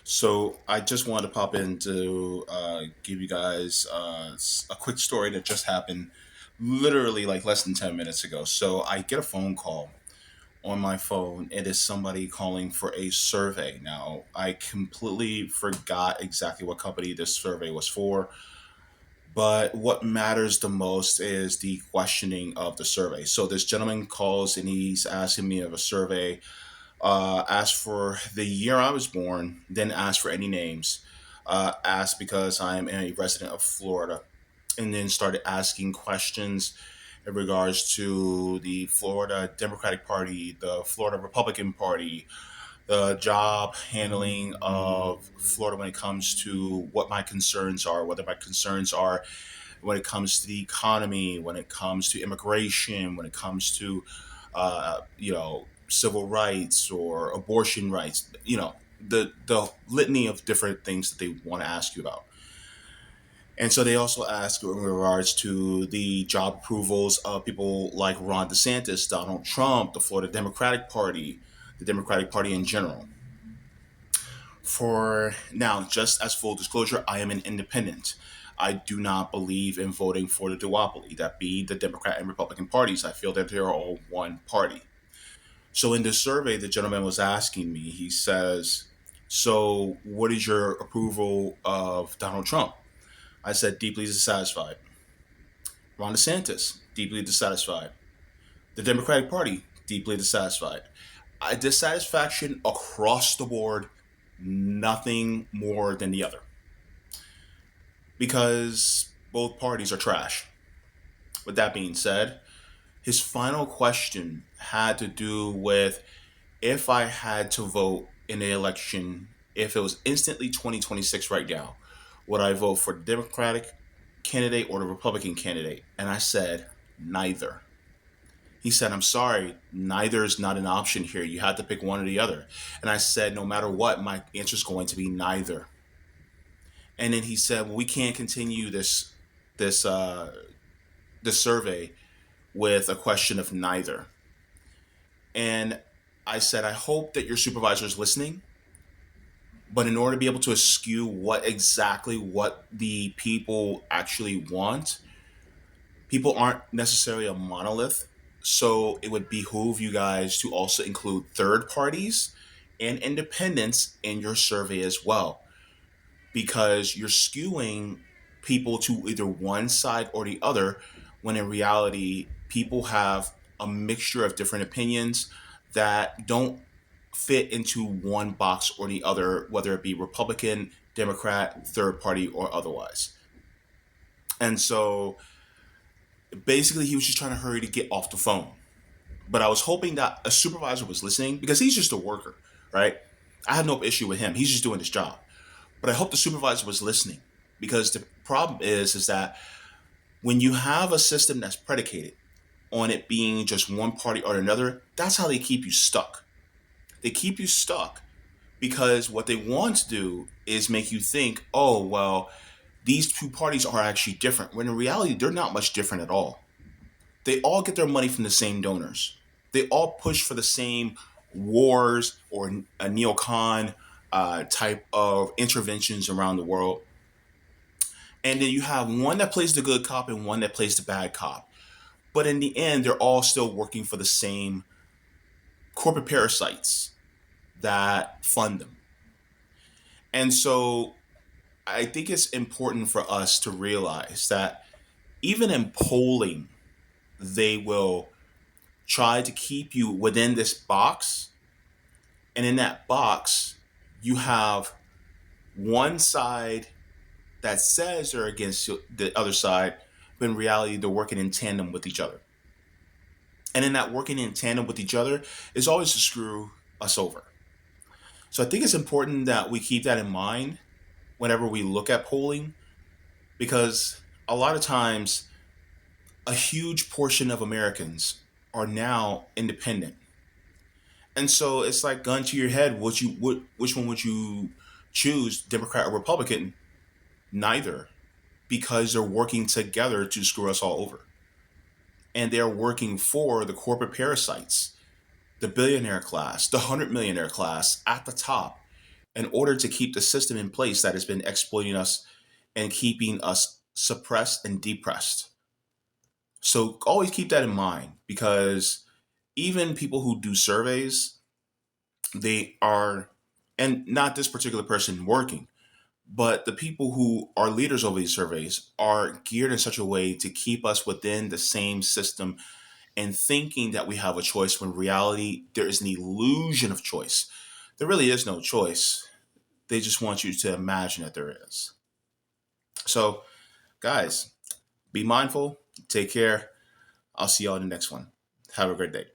So I just wanted to pop in to give you guys a quick story that just happened literally like less than 10 minutes ago. So I get a phone call on my phone. It is somebody calling for a survey. Now, I completely forgot exactly what company this survey was for, but what matters the most is the questioning of the survey. So this gentleman calls and he's asking me of a survey, asked for the year I was born, then asked for any names, asked because I'm a resident of Florida, and then started asking questions in regards to the Florida Democratic Party, the Florida Republican Party, the job handling of Florida when it comes to what my concerns are, whether my concerns are when it comes to the economy, when it comes to immigration, when it comes to civil rights or abortion rights, the litany of different things that they want to ask you about. And so they also ask in regards to the job approvals of people like Ron DeSantis, Donald Trump, the Florida Democratic Party, the Democratic Party in general. For now, just as full disclosure, I am an independent. I do not believe in voting for the duopoly, that be the Democrat and Republican parties. I feel that they're all one party. So in this survey, the gentleman was asking me, he says, "So what is your approval of Donald Trump?" I said, "Deeply dissatisfied." Ron DeSantis, deeply dissatisfied. The Democratic Party, deeply dissatisfied. Dissatisfaction across the board, nothing more than the other. Because both parties are trash. With that being said, his final question had to do with if I had to vote in the election, if it was instantly 2026 right now, would I vote for the Democratic candidate or the Republican candidate? And I said, neither. He said, "I'm sorry, neither is not an option here. You had to pick one or the other." And I said, "No matter what, my answer is going to be neither." And then he said, "Well, we can't continue this this survey with a question of neither." And I said, "I hope that your supervisor is listening, but in order to be able to eschew what the people actually want, people aren't necessarily a monolith. So it would behoove you guys to also include third parties and independents in your survey as well, because you're skewing people to either one side or the other, when in reality, people have a mixture of different opinions that don't fit into one box or the other, whether it be Republican, Democrat, third party, or otherwise." And so basically, he was just trying to hurry to get off the phone. But I was hoping that a supervisor was listening, because he's just a worker, right? I have no issue with him. He's just doing his job. But I hope the supervisor was listening, because the problem is that when you have a system that's predicated on it being just one party or another, that's how they keep you stuck. They keep you stuck because what they want to do is make you think, oh, well, these two parties are actually different, when in reality, they're not much different at all. They all get their money from the same donors. They all push for the same wars or a neocon type of interventions around the world. And then you have one that plays the good cop and one that plays the bad cop. But in the end, they're all still working for the same corporate parasites that fund them. And so I think it's important for us to realize that even in polling, they will try to keep you within this box. And in that box, you have one side that says they're against the other side, but in reality, they're working in tandem with each other. And in that working in tandem with each other is always to screw us over. So I think it's important that we keep that in mind whenever we look at polling, because a lot of times a huge portion of Americans are now independent. And so it's like gun to your head. Which one would you choose, Democrat or Republican? Neither, because they're working together to screw us all over, and they're working for the corporate parasites, the billionaire class, the 100 millionaire class at the top, in order to keep the system in place that has been exploiting us and keeping us suppressed and depressed. So always keep that in mind, because even people who do surveys, they are, and not this particular person working, but the people who are leaders over these surveys are geared in such a way to keep us within the same system and thinking that we have a choice, when in reality there is an illusion of choice. There really is no choice. They just want you to imagine that there is. So, guys, be mindful, take care. I'll see y'all in the next one. Have a great day.